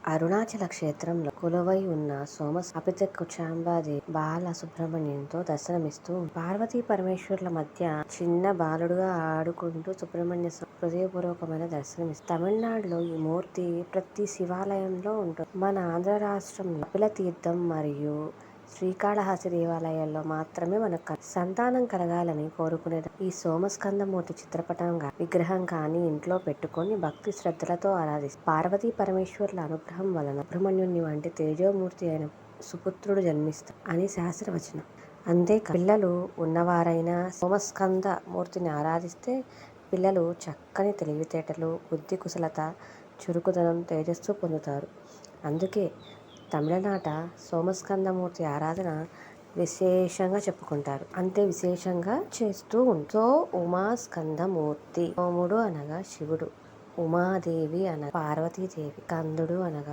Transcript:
అరుణాచల క్షేత్రంలో కొలువై ఉన్న సోమసాపిత కుచాంబదేవి బాల సుబ్రహ్మణ్యంతో దర్శనమిస్తూ పార్వతీ పరమేశ్వరుల మధ్య చిన్న బాలుడుగా ఆడుకుంటూ సుబ్రహ్మణ్య హృదయపూర్వకమైన దర్శనమిస్తుంది. తమిళనాడులో ఈ మూర్తి ప్రతి శివాలయంలో ఉంటుంది. మన ఆంధ్ర రాష్ట్రంలో కపిల తీర్థం మరియు శ్రీకాళహస్తి దేవాలయాల్లో మాత్రమే మనకు సంతానం కలగాలని కోరుకునేది. ఈ సోమస్కందమూర్తి చిత్రపటం విగ్రహం కానీ ఇంట్లో పెట్టుకొని భక్తి శ్రద్ధలతో ఆరాధిస్తారు. పార్వతీ పరమేశ్వరుల అనుగ్రహం వలన సుబ్రహ్మణ్యుని వంటి తేజోమూర్తి అయిన సుపుత్రుడు జన్మిస్తాడు అని శాస్త్రవచనం. అంతేకాదు పిల్లలు ఉన్నవారైనా సోమస్కంద మూర్తిని ఆరాధిస్తే పిల్లలు చక్కని తెలివితేటలు, బుద్ధి కుశలత, చురుకుదనం, తేజస్సు పొందుతారు. అందుకే తమిళనాట సోమస్కందమూర్తి ఆరాధన విశేషంగా చెప్పుకుంటారు. అంతే విశేషంగా చేస్తూ ఉంటారు. ఉమాస్కందమూర్తి. సోముడు అనగా శివుడు, ఉమాదేవి అనగా పార్వతీదేవి, స్కందుడు అనగా